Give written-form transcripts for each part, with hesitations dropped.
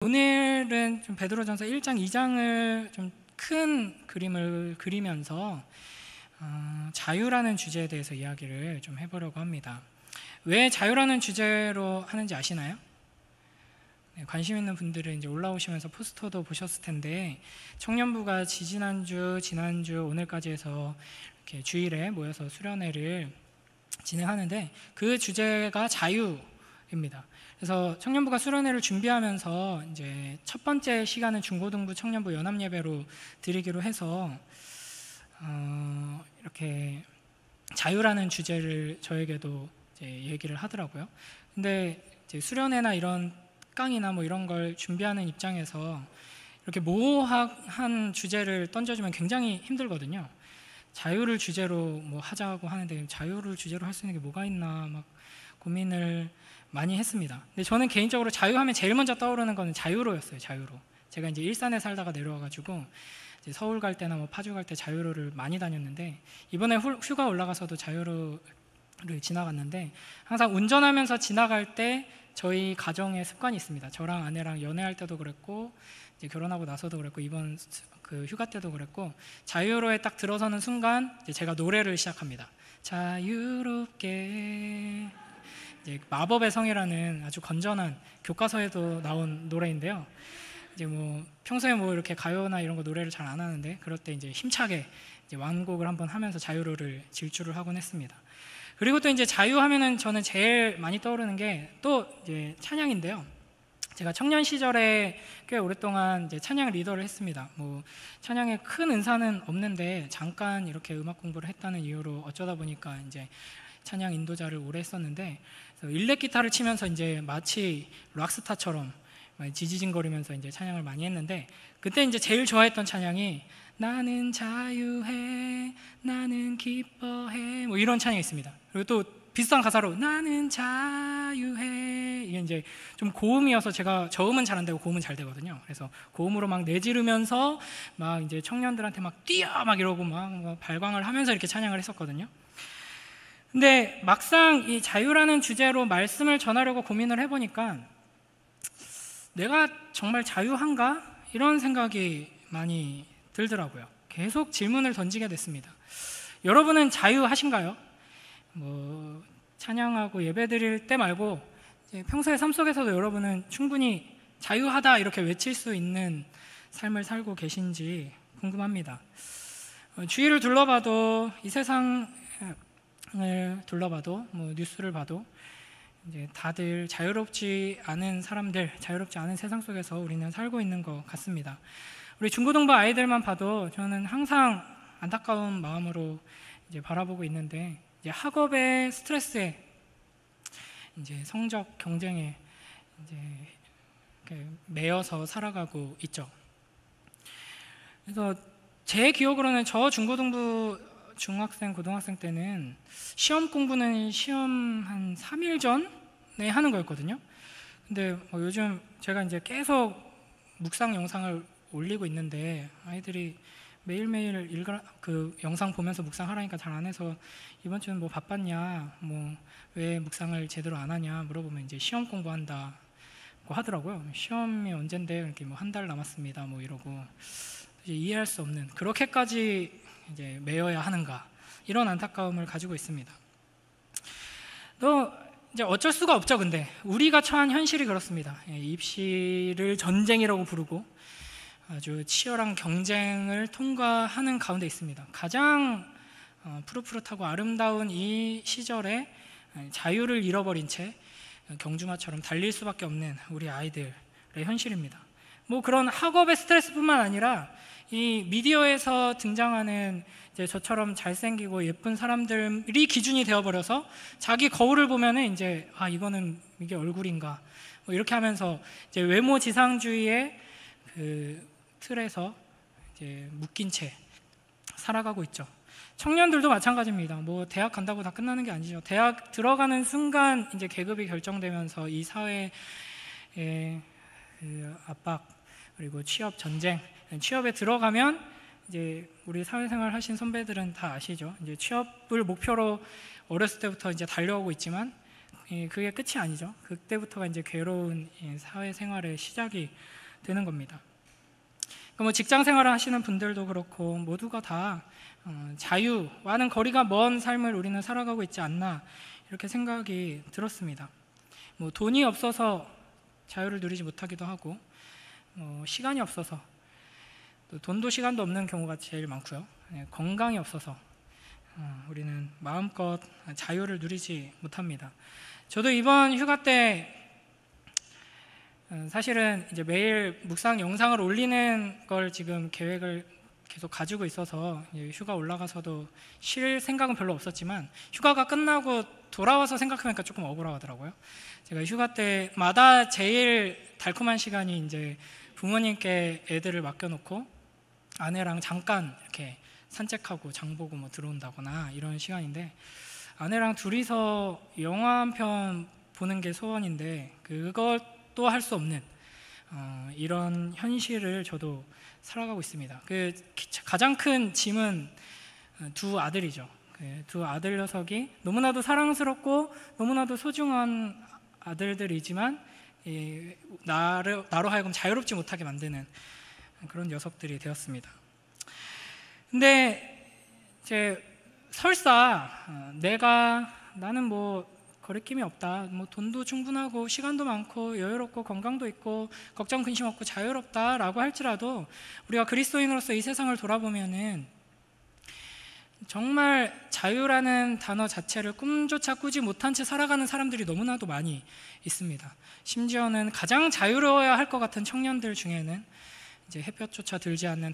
오늘은 좀 베드로전서 1장, 2장을 좀 큰 그림을 그리면서 자유라는 주제에 대해서 이야기를 좀 해보려고 합니다. 왜 자유라는 주제로 하는지 아시나요? 네, 관심 있는 분들은 이제 올라오시면서 포스터도 보셨을 텐데, 청년부가 지난주, 오늘까지 해서 이렇게 주일에 모여서 수련회를 진행하는데, 그 주제가 자유입니다. 그래서 청년부가 수련회를 준비하면서 이제 첫 번째 시간은 중고등부 청년부 연합예배로 드리기로 해서 이렇게 자유라는 주제를 저에게도 이제 얘기를 하더라고요. 근데 이제 수련회나 이런 강의나 뭐 이런 걸 준비하는 입장에서 이렇게 모호한 주제를 던져주면 굉장히 힘들거든요. 자유를 주제로 뭐 하자고 하는데 자유를 주제로 할 수 있는 게 뭐가 있나 막 고민을 많이 했습니다. 근데 저는 개인적으로 자유하면 제일 먼저 떠오르는 거는 자유로였어요. 자유로. 제가 이제 일산에 살다가 내려와가지고 이제 서울 갈 때나 뭐 파주 갈 때 자유로를 많이 다녔는데, 이번에 휴가 올라가서도 자유로를 지나갔는데, 항상 운전하면서 지나갈 때 저희 가정의 습관이 있습니다. 저랑 아내랑 연애할 때도 그랬고, 이제 결혼하고 나서도 그랬고, 이번 그 휴가 때도 그랬고, 자유로에 딱 들어서는 순간 이제 제가 노래를 시작합니다. 자유롭게. 이제 마법의 성이라는 아주 건전한 교과서에도 나온 노래인데요. 이제 뭐 평소에 뭐 이렇게 가요나 이런 거 노래를 잘 안 하는데, 그럴 때 이제 힘차게 이제 완곡을 한번 하면서 자유로를 질주를 하곤 했습니다. 그리고 또 이제 자유하면은 저는 제일 많이 떠오르는 게 또 이제 찬양인데요. 제가 청년 시절에 꽤 오랫동안 이제 찬양 리더를 했습니다. 뭐 찬양에 큰 은사는 없는데 잠깐 이렇게 음악 공부를 했다는 이유로 어쩌다 보니까 이제 찬양 인도자를 오래 했었는데, 일렉 기타를 치면서 이제 마치 락스타처럼 지지직거리면서 이제 찬양을 많이 했는데, 그때 이제 제일 좋아했던 찬양이 나는 자유해, 나는 기뻐해, 뭐 이런 찬양이 있습니다. 그리고 또 비슷한 가사로 나는 자유해, 이게 이제 좀 고음이어서 제가 저음은 잘 안 되고 고음은 잘 되거든요. 그래서 고음으로 막 내지르면서 막 이제 청년들한테 막 뛰어 막 이러고 막 발광을 하면서 이렇게 찬양을 했었거든요. 근데 막상 이 자유라는 주제로 말씀을 전하려고 고민을 해보니까 내가 정말 자유한가? 이런 생각이 많이 들더라고요. 계속 질문을 던지게 됐습니다. 여러분은 자유하신가요? 뭐 찬양하고 예배드릴 때 말고 평소의 삶 속에서도 여러분은 충분히 자유하다 이렇게 외칠 수 있는 삶을 살고 계신지 궁금합니다. 주위를 둘러봐도, 이 세상을 둘러봐도, 뭐 뉴스를 봐도 이제 다들 자유롭지 않은 사람들, 자유롭지 않은 세상 속에서 우리는 살고 있는 것 같습니다. 우리 중고등부 아이들만 봐도 저는 항상 안타까운 마음으로 이제 바라보고 있는데, 이제 학업의 스트레스에, 이제 성적 경쟁에 이제 매여서 살아가고 있죠. 그래서 제 기억으로는 저 중고등부 중학생, 고등학생 때는 시험 공부는 시험 한 3일 전에 하는 거였거든요. 근데 요즘 제가 이제 계속 묵상 영상을 올리고 있는데, 아이들이 매일매일 그 영상 보면서 묵상하라니까 잘 안 해서 이번 주는 뭐 바빴냐, 뭐 왜 묵상을 제대로 안 하냐 물어보면 이제 시험 공부한다고 하더라고요. 시험이 언젠데 이렇게 뭐 한 달 남았습니다 뭐 이러고, 이제 이해할 수 없는, 그렇게까지 이제 매여야 하는가, 이런 안타까움을 가지고 있습니다. 또 이제 어쩔 수가 없죠. 근데 우리가 처한 현실이 그렇습니다. 입시를 전쟁이라고 부르고 아주 치열한 경쟁을 통과하는 가운데 있습니다. 가장 푸릇푸릇하고 아름다운 이 시절에 자유를 잃어버린 채 경주마처럼 달릴 수밖에 없는 우리 아이들의 현실입니다. 뭐 그런 학업의 스트레스뿐만 아니라 이 미디어에서 등장하는 이제 저처럼 잘생기고 예쁜 사람들이 기준이 되어버려서 자기 거울을 보면은 이제 이거는 이게 얼굴인가 뭐 이렇게 하면서 이제 외모 지상주의의 그 틀에서 이제 묶인 채 살아가고 있죠. 청년들도 마찬가지입니다. 뭐 대학 간다고 다 끝나는 게 아니죠. 대학 들어가는 순간 이제 계급이 결정되면서 이 사회의 그 압박, 그리고 취업 전쟁, 취업에 들어가면 이제 우리 사회생활 하신 선배들은 다 아시죠. 이제 취업을 목표로 어렸을 때부터 이제 달려오고 있지만 그게 끝이 아니죠. 그때부터가 이제 괴로운 사회생활의 시작이 되는 겁니다. 뭐 직장 생활을 하시는 분들도 그렇고 모두가 다 자유와는 거리가 먼 삶을 우리는 살아가고 있지 않나 이렇게 생각이 들었습니다. 뭐 돈이 없어서 자유를 누리지 못하기도 하고 시간이 없어서 또 돈도 시간도 없는 경우가 제일 많고요. 건강이 없어서 우리는 마음껏 자유를 누리지 못합니다. 저도 이번 휴가 때 사실은 이제 매일 묵상 영상을 올리는 걸 지금 계획을 계속 가지고 있어서 휴가 올라가서도 쉴 생각은 별로 없었지만 휴가가 끝나고 돌아와서 생각하니까 조금 억울하더라고요. 제가 휴가 때마다 제일 달콤한 시간이 이제 부모님께 애들을 맡겨놓고 아내랑 잠깐 이렇게 산책하고 장 보고 뭐 들어온다거나 이런 시간인데, 아내랑 둘이서 영화 한 편 보는 게 소원인데 그것도 할 수 없는 이런 현실을 저도 살아가고 있습니다. 그 가장 큰 짐은 두 아들이죠. 두 아들 녀석이 너무나도 사랑스럽고 너무나도 소중한 아들들이지만 나로 하여금 자유롭지 못하게 만드는 그런 녀석들이 되었습니다. 근데 이제 설사 나는 뭐 거리낌이 없다, 뭐 돈도 충분하고 시간도 많고 여유롭고 건강도 있고 걱정 근심 없고 자유롭다라고 할지라도 우리가 그리스도인으로서 이 세상을 돌아보면은 정말 자유라는 단어 자체를 꿈조차 꾸지 못한 채 살아가는 사람들이 너무나도 많이 있습니다. 심지어는 가장 자유로워야 할 것 같은 청년들 중에는 이제 햇볕조차 들지 않는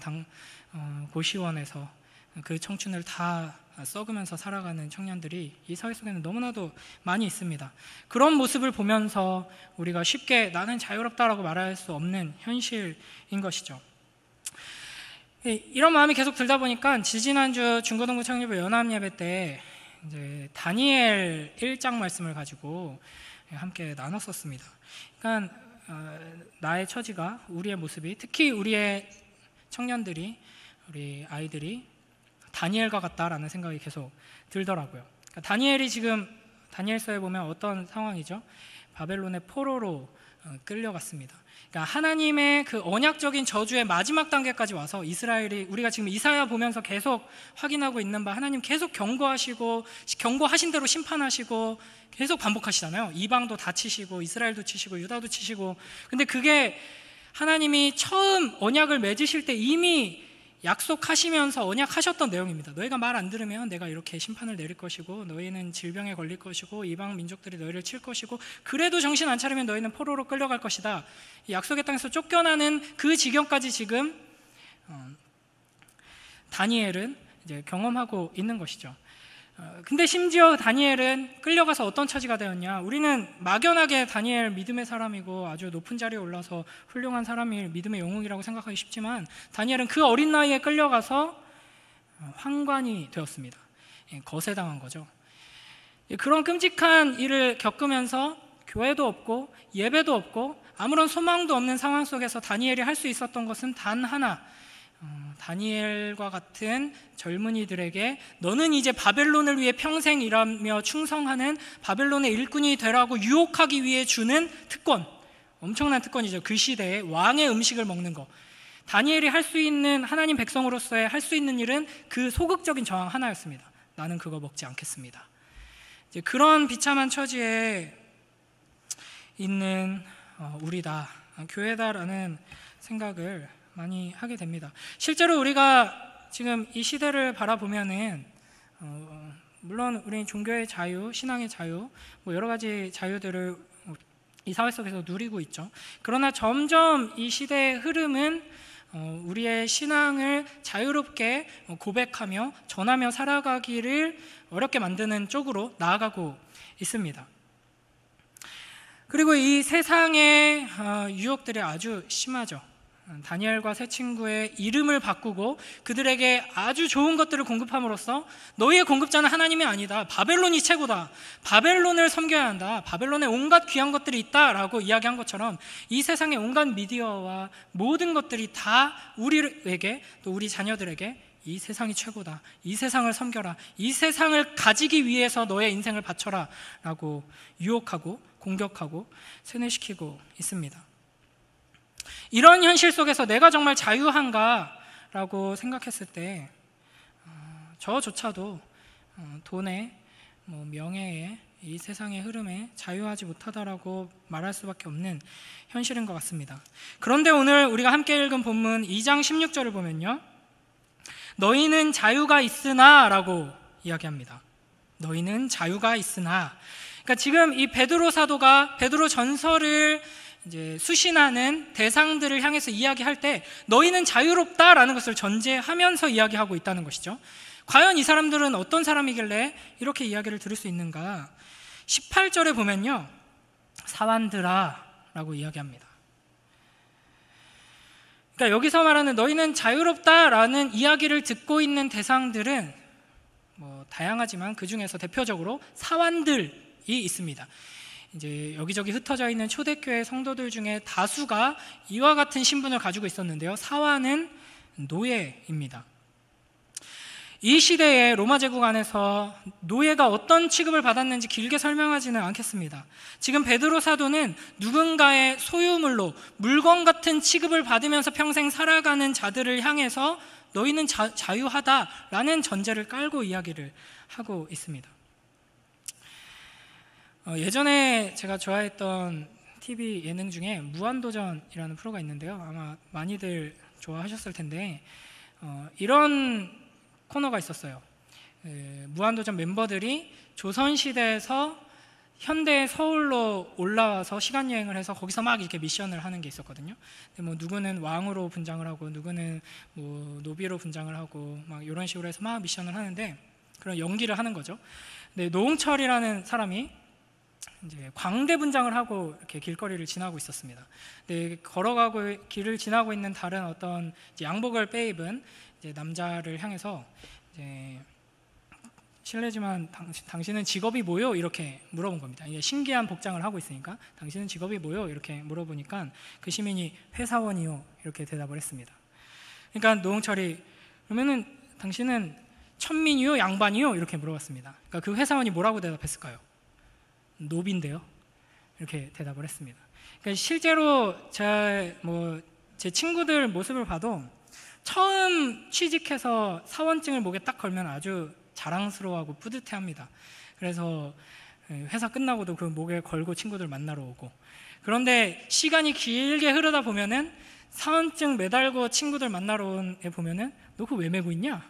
고시원에서 그 청춘을 다 썩으면서 살아가는 청년들이 이 사회 속에는 너무나도 많이 있습니다. 그런 모습을 보면서 우리가 쉽게 나는 자유롭다라고 말할 수 없는 현실인 것이죠. 이런 마음이 계속 들다 보니까 지지난주 중고등부 창립부 연합예배 때 이제 다니엘 1장 말씀을 가지고 함께 나눴었습니다. 그러니까 나의 처지가, 우리의 모습이, 특히 우리의 청년들이, 우리 아이들이 다니엘과 같다라는 생각이 계속 들더라고요. 그러니까 다니엘이 지금 다니엘서에 보면 어떤 상황이죠? 바벨론의 포로로 끌려갔습니다. 그러니까 하나님의 그 언약적인 저주의 마지막 단계까지 와서 이스라엘이, 우리가 지금 이사야 보면서 계속 확인하고 있는 바, 하나님 계속 경고하시고 경고하신 대로 심판하시고 계속 반복하시잖아요. 이방도 다 치시고 이스라엘도 치시고 유다도 치시고. 근데 그게 하나님이 처음 언약을 맺으실 때 이미 약속하시면서 언약하셨던 내용입니다. 너희가 말 안 들으면 내가 이렇게 심판을 내릴 것이고 너희는 질병에 걸릴 것이고 이방 민족들이 너희를 칠 것이고 그래도 정신 안 차리면 너희는 포로로 끌려갈 것이다. 이 약속의 땅에서 쫓겨나는 그 지경까지 지금 다니엘은 이제 경험하고 있는 것이죠. 근데 심지어 다니엘은 끌려가서 어떤 처지가 되었냐? 우리는 막연하게 다니엘 믿음의 사람이고 아주 높은 자리에 올라서 훌륭한 사람이 믿음의 영웅이라고 생각하기 쉽지만 다니엘은 그 어린 나이에 끌려가서 환관이 되었습니다. 거세당한 거죠. 그런 끔찍한 일을 겪으면서 교회도 없고 예배도 없고 아무런 소망도 없는 상황 속에서 다니엘이 할 수 있었던 것은 단 하나, 다니엘과 같은 젊은이들에게 너는 이제 바벨론을 위해 평생 일하며 충성하는 바벨론의 일꾼이 되라고 유혹하기 위해 주는 특권, 엄청난 특권이죠. 그 시대에 왕의 음식을 먹는 거. 다니엘이 할 수 있는, 하나님 백성으로서의 할 수 있는 일은 그 소극적인 저항 하나였습니다. 나는 그거 먹지 않겠습니다. 이제 그런 비참한 처지에 있는 우리다, 교회다라는 생각을 많이 하게 됩니다. 실제로 우리가 지금 이 시대를 바라보면은 물론 우리는 종교의 자유, 신앙의 자유, 뭐 여러 가지 자유들을 이 사회 속에서 누리고 있죠. 그러나 점점 이 시대의 흐름은 우리의 신앙을 자유롭게 고백하며 전하며 살아가기를 어렵게 만드는 쪽으로 나아가고 있습니다. 그리고 이 세상의 유혹들이 아주 심하죠. 다니엘과 세 친구의 이름을 바꾸고 그들에게 아주 좋은 것들을 공급함으로써 너희의 공급자는 하나님이 아니다, 바벨론이 최고다, 바벨론을 섬겨야 한다, 바벨론에 온갖 귀한 것들이 있다라고 이야기한 것처럼 이 세상의 온갖 미디어와 모든 것들이 다 우리에게, 또 우리 자녀들에게 이 세상이 최고다, 이 세상을 섬겨라, 이 세상을 가지기 위해서 너의 인생을 바쳐라 라고 유혹하고 공격하고 세뇌시키고 있습니다. 이런 현실 속에서 내가 정말 자유한가 라고 생각했을 때 저조차도 돈에 명예에 이 세상의 흐름에 자유하지 못하다라고 말할 수밖에 없는 현실인 것 같습니다. 그런데 오늘 우리가 함께 읽은 본문 2장 16절을 보면요, 너희는 자유가 있으나 라고 이야기합니다. 너희는 자유가 있으나. 그러니까 지금 이 베드로 사도가 베드로 전서를 이제 수신하는 대상들을 향해서 이야기할 때 너희는 자유롭다라는 것을 전제하면서 이야기하고 있다는 것이죠. 과연 이 사람들은 어떤 사람이길래 이렇게 이야기를 들을 수 있는가? 18절에 보면요, 사환들아 라고 이야기합니다. 그러니까 여기서 말하는 너희는 자유롭다라는 이야기를 듣고 있는 대상들은 다양하지만 그 중에서 대표적으로 사환들이 있습니다. 이제 여기저기 흩어져 있는 초대교회 성도들 중에 다수가 이와 같은 신분을 가지고 있었는데요, 사환은 노예입니다. 이 시대에 로마 제국 안에서 노예가 어떤 취급을 받았는지 길게 설명하지는 않겠습니다. 지금 베드로 사도는 누군가의 소유물로 물건 같은 취급을 받으면서 평생 살아가는 자들을 향해서 너희는 자유하다라는 전제를 깔고 이야기를 하고 있습니다. 예전에 제가 좋아했던 TV 예능 중에 무한도전이라는 프로가 있는데요, 아마 많이들 좋아하셨을 텐데 이런 코너가 있었어요. 무한도전 멤버들이 조선시대에서 현대 서울로 올라와서 시간여행을 해서 거기서 막 이렇게 미션을 하는 게 있었거든요. 근데 누구는 왕으로 분장을 하고 누구는 노비로 분장을 하고 막 이런 식으로 해서 막 미션을 하는데, 그런 연기를 하는 거죠. 근데 노홍철이라는 사람이 이제 광대 분장을 하고 이렇게 길거리를 지나고 있었습니다. 근데 걸어가고 길을 지나고 있는 다른 어떤 이제 양복을 빼입은 이제 남자를 향해서 이제 실례지만 당신은 직업이 뭐요? 이렇게 물어본 겁니다. 이게 신기한 복장을 하고 있으니까 당신은 직업이 뭐요? 이렇게 물어보니까 그 시민이 회사원이요 이렇게 대답을 했습니다. 그러니까 노홍철이 그러면은 당신은 천민이요? 양반이요? 이렇게 물어봤습니다. 그러니까 그 회사원이 뭐라고 대답했을까요? 노비인데요. 이렇게 대답을 했습니다. 그러니까 실제로 제 친구들 모습을 봐도 처음 취직해서 사원증을 목에 딱 걸면 아주 자랑스러워하고 뿌듯해합니다. 그래서 회사 끝나고도 그 목에 걸고 친구들 만나러 오고, 그런데 시간이 길게 흐르다 보면은 사원증 매달고 친구들 만나러 온 애 보면은 너 그거 왜 메고 있냐?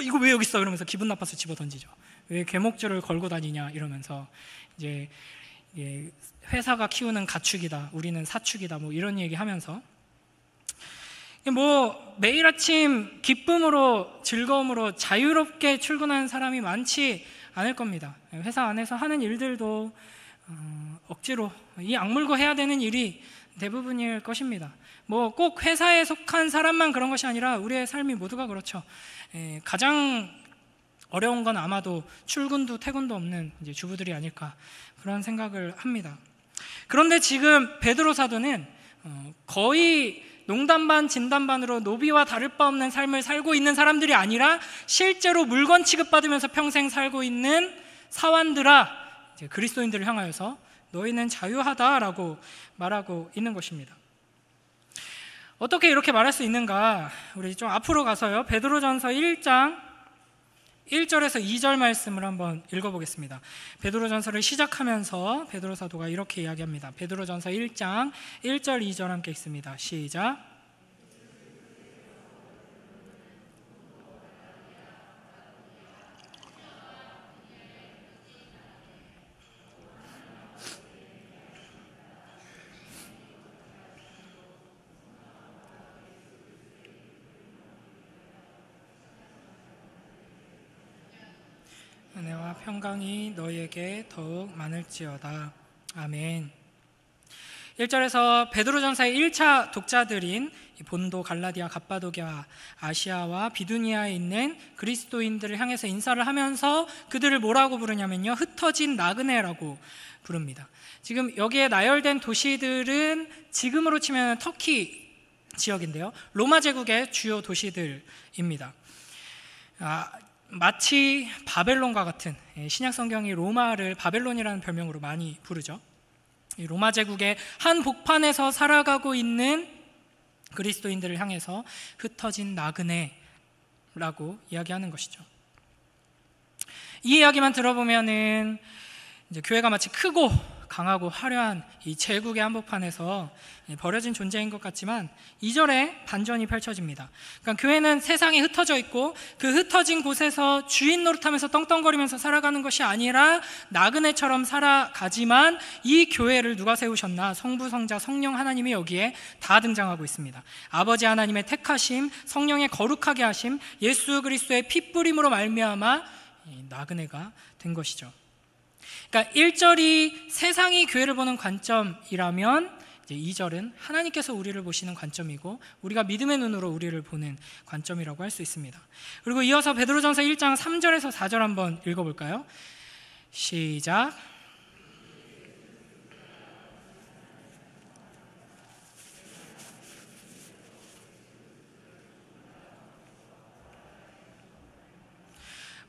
이거 왜 여기 있어? 이러면서 기분 나빠서 집어 던지죠. 왜 개목줄을 걸고 다니냐 이러면서 이제 회사가 키우는 가축이다, 우리는 사축이다, 이런 얘기하면서 매일 아침 기쁨으로 즐거움으로 자유롭게 출근하는 사람이 많지 않을 겁니다. 회사 안에서 하는 일들도 억지로 이 악물고 해야 되는 일이 대부분일 것입니다. 꼭 회사에 속한 사람만 그런 것이 아니라 우리의 삶이 모두가 그렇죠. 가장 어려운 건 아마도 출근도 퇴근도 없는 이제 주부들이 아닐까, 그런 생각을 합니다. 그런데 지금 베드로 사도는 거의 농담 반 진담 반으로 노비와 다를 바 없는 삶을 살고 있는 사람들이 아니라 실제로 물건 취급받으면서 평생 살고 있는 사환들아, 이제 그리스도인들을 향하여서 너희는 자유하다라고 말하고 있는 것입니다. 어떻게 이렇게 말할 수 있는가? 우리 좀 앞으로 가서요, 베드로전서 1장 1절에서 2절 말씀을 한번 읽어보겠습니다. 베드로전서를 시작하면서 베드로 사도가 이렇게 이야기합니다. 베드로전서 1장 1절 2절 함께 읽습니다. 시작. 은혜와 평강이 너희에게 더욱 많을지어다. 아멘. 1절에서 베드로전서의 1차 독자들인 본도, 갈라디아, 갑바도기아, 아시아와 비두니아에 있는 그리스도인들을 향해서 인사를 하면서 그들을 뭐라고 부르냐면요, 흩어진 나그네라고 부릅니다. 지금 여기에 나열된 도시들은 지금으로 치면 터키 지역인데요, 로마 제국의 주요 도시들입니다. 마치 바벨론과 같은, 신약 성경이 로마를 바벨론이라는 별명으로 많이 부르죠. 이 로마 제국의 한 복판에서 살아가고 있는 그리스도인들을 향해서 흩어진 나그네라고 이야기하는 것이죠. 이 이야기만 들어보면은 이제 교회가 마치 크고 강하고 화려한 이 제국의 한복판에서 버려진 존재인 것 같지만 2절에 반전이 펼쳐집니다. 그러니까 교회는 세상에 흩어져 있고 그 흩어진 곳에서 주인 노릇하면서 떵떵거리면서 살아가는 것이 아니라 나그네처럼 살아가지만, 이 교회를 누가 세우셨나? 성부, 성자, 성령 하나님이 여기에 다 등장하고 있습니다. 아버지 하나님의 택하심, 성령의 거룩하게 하심, 예수 그리스도의 핏부림으로 말미암아 나그네가 된 것이죠. 그러니까 1절이 세상이 교회를 보는 관점이라면 이제 2절은 하나님께서 우리를 보시는 관점이고 우리가 믿음의 눈으로 우리를 보는 관점이라고 할 수 있습니다. 그리고 이어서 베드로전서 1장 3절에서 4절 한번 읽어볼까요? 시작.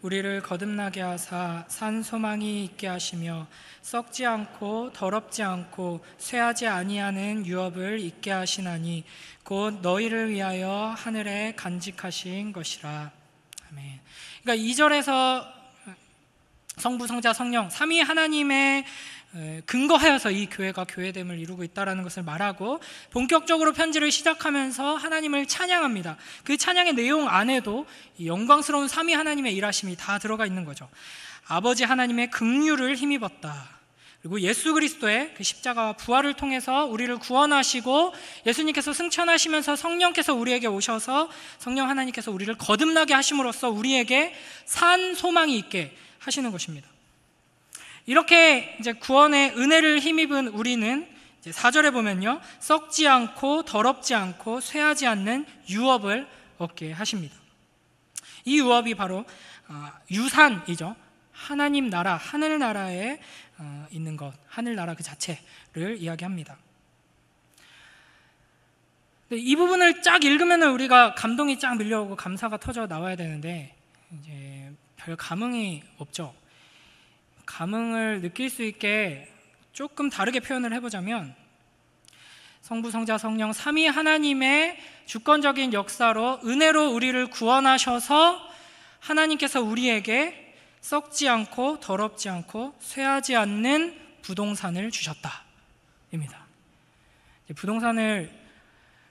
우리를 거듭나게 하사 산 소망이 있게 하시며 썩지 않고 더럽지 않고 쇠하지 아니하는 유업을 있게 하시나니 곧 너희를 위하여 하늘에 간직하신 것이라. 아멘. 그러니까 2절에서 성부, 성자, 성령 삼위 하나님의 근거하여서 이 교회가 교회됨을 이루고 있다는 것을 말하고, 본격적으로 편지를 시작하면서 하나님을 찬양합니다. 그 찬양의 내용 안에도 영광스러운 삼위 하나님의 일하심이 다 들어가 있는 거죠. 아버지 하나님의 긍휼을 힘입었다. 그리고 예수 그리스도의 그 십자가와 부활을 통해서 우리를 구원하시고 예수님께서 승천하시면서 성령께서 우리에게 오셔서 성령 하나님께서 우리를 거듭나게 하심으로써 우리에게 산 소망이 있게 하시는 것입니다. 이렇게 이제 구원의 은혜를 힘입은 우리는 이제 4절에 보면요, 썩지 않고 더럽지 않고 쇠하지 않는 유업을 얻게 하십니다. 이 유업이 바로 유산이죠. 하나님 나라, 하늘나라에 있는 것, 하늘나라 그 자체를 이야기합니다. 이 부분을 쫙 읽으면 우리가 감동이 쫙 밀려오고 감사가 터져 나와야 되는데 이제 별 감흥이 없죠. 감흥을 느낄 수 있게 조금 다르게 표현을 해보자면, 성부, 성자, 성령 삼위 하나님의 주권적인 역사로 은혜로 우리를 구원하셔서 하나님께서 우리에게 썩지 않고 더럽지 않고 쇠하지 않는 부동산을 주셨다 입니다. 부동산을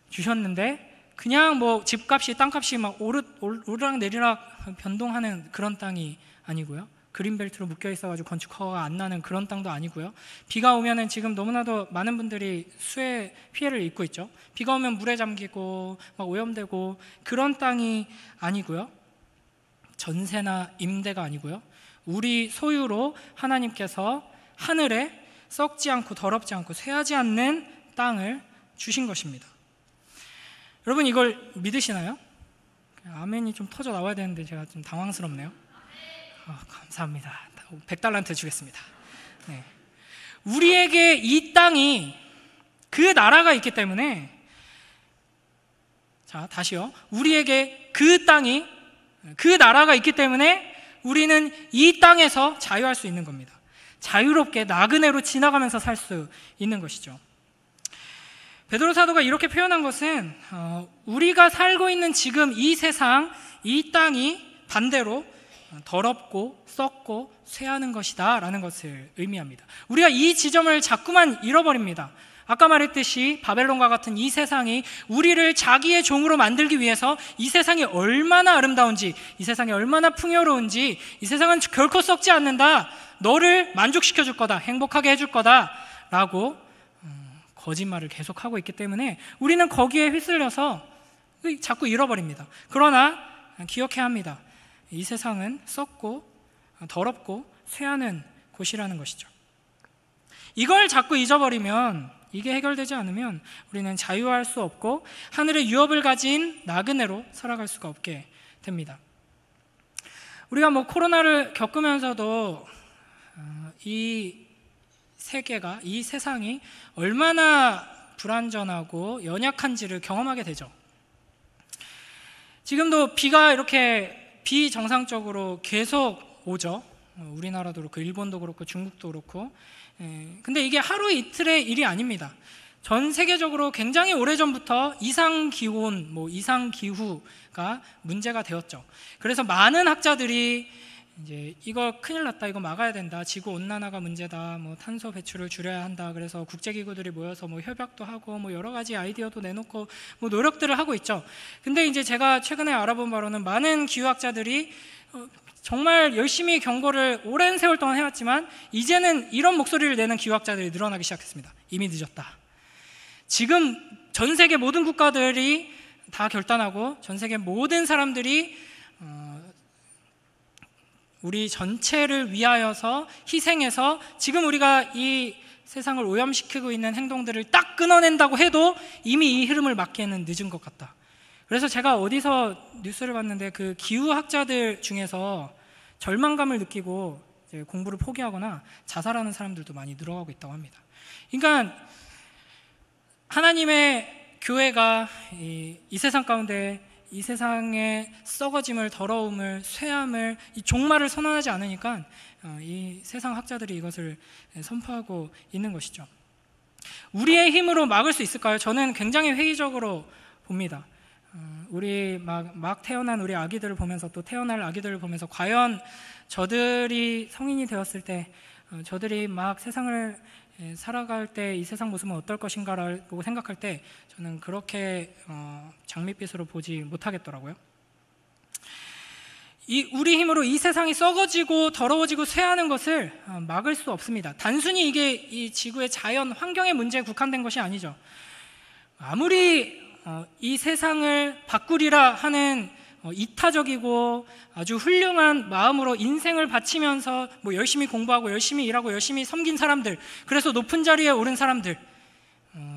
주셨는데 그냥 뭐 집값이, 땅값이 막 오르락 내리락 변동하는 그런 땅이 아니고요, 그린벨트로 묶여 있어가지고 건축 허가가 안 나는 그런 땅도 아니고요, 비가 오면은 지금 너무나도 많은 분들이 수해 피해를 입고 있죠. 비가 오면 물에 잠기고 막 오염되고 그런 땅이 아니고요, 전세나 임대가 아니고요, 우리 소유로 하나님께서 하늘에 썩지 않고 더럽지 않고 쇠하지 않는 땅을 주신 것입니다. 여러분 이걸 믿으시나요? 아멘이 좀 터져 나와야 되는데 제가 좀 당황스럽네요. 감사합니다. 100달란트 주겠습니다. 네. 우리에게 이 땅이 그 나라가 있기 때문에, 자 다시요, 우리에게 그 땅이 그 나라가 있기 때문에 우리는 이 땅에서 자유할 수 있는 겁니다. 자유롭게 나그네로 지나가면서 살 수 있는 것이죠. 베드로 사도가 이렇게 표현한 것은 우리가 살고 있는 지금 이 세상, 이 땅이 반대로 더럽고 썩고 쇠하는 것이다 라는 것을 의미합니다. 우리가 이 지점을 자꾸만 잃어버립니다. 아까 말했듯이 바벨론과 같은 이 세상이 우리를 자기의 종으로 만들기 위해서 이 세상이 얼마나 아름다운지, 이 세상이 얼마나 풍요로운지, 이 세상은 결코 썩지 않는다, 너를 만족시켜 줄 거다, 행복하게 해줄 거다 라고 거짓말을 계속하고 있기 때문에 우리는 거기에 휩쓸려서 자꾸 잃어버립니다. 그러나 기억해야 합니다. 이 세상은 썩고 더럽고 쇠하는 곳이라는 것이죠. 이걸 자꾸 잊어버리면, 이게 해결되지 않으면 우리는 자유할 수 없고 하늘의 유업을 가진 나그네로 살아갈 수가 없게 됩니다. 우리가 뭐 코로나를 겪으면서도 이 세계가, 이 세상이 얼마나 불완전하고 연약한지를 경험하게 되죠. 지금도 비가 이렇게 비정상적으로 계속 오죠. 우리나라도 그렇고 일본도 그렇고 중국도 그렇고. 근데 이게 하루 이틀의 일이 아닙니다. 전 세계적으로 굉장히 오래전부터 이상기온, 이상기후가 문제가 되었죠. 그래서 많은 학자들이 이제 이거 큰일 났다, 이거 막아야 된다, 지구 온난화가 문제다, 탄소 배출을 줄여야 한다, 그래서 국제기구들이 모여서 협약도 하고 여러 가지 아이디어도 내놓고 노력들을 하고 있죠. 근데 이제 제가 최근에 알아본 바로는 많은 기후학자들이 정말 열심히 경고를 오랜 세월 동안 해왔지만 이제는 이런 목소리를 내는 기후학자들이 늘어나기 시작했습니다. 이미 늦었다. 지금 전 세계 모든 국가들이 다 결단하고 전 세계 모든 사람들이 우리 전체를 위하여서 희생해서 지금 우리가 이 세상을 오염시키고 있는 행동들을 딱 끊어낸다고 해도 이미 이 흐름을 막기에는 늦은 것 같다. 그래서 제가 어디서 뉴스를 봤는데 그 기후학자들 중에서 절망감을 느끼고 이제 공부를 포기하거나 자살하는 사람들도 많이 늘어가고 있다고 합니다. 그러니까 하나님의 교회가 이 세상 가운데 이 세상의 썩어짐을, 더러움을, 쇠함을, 이 종말을 선언하지 않으니까 이 세상 학자들이 이것을 선포하고 있는 것이죠. 우리의 힘으로 막을 수 있을까요? 저는 굉장히 회의적으로 봅니다. 우리 막 태어난 우리 아기들을 보면서 또 태어날 아기들을 보면서 과연 저들이 성인이 되었을 때 저들이 막 세상을 살아갈 때 이 세상 모습은 어떨 것인가라고 생각할 때 저는 그렇게 장밋빛으로 보지 못하겠더라고요. 우리 힘으로 이 세상이 썩어지고 더러워지고 쇠하는 것을 막을 수 없습니다. 단순히 이게 이 지구의 자연 환경의 문제에 국한된 것이 아니죠. 아무리 이 세상을 바꾸리라 하는 이타적이고 아주 훌륭한 마음으로 인생을 바치면서 열심히 공부하고 열심히 일하고 열심히 섬긴 사람들, 그래서 높은 자리에 오른 사람들,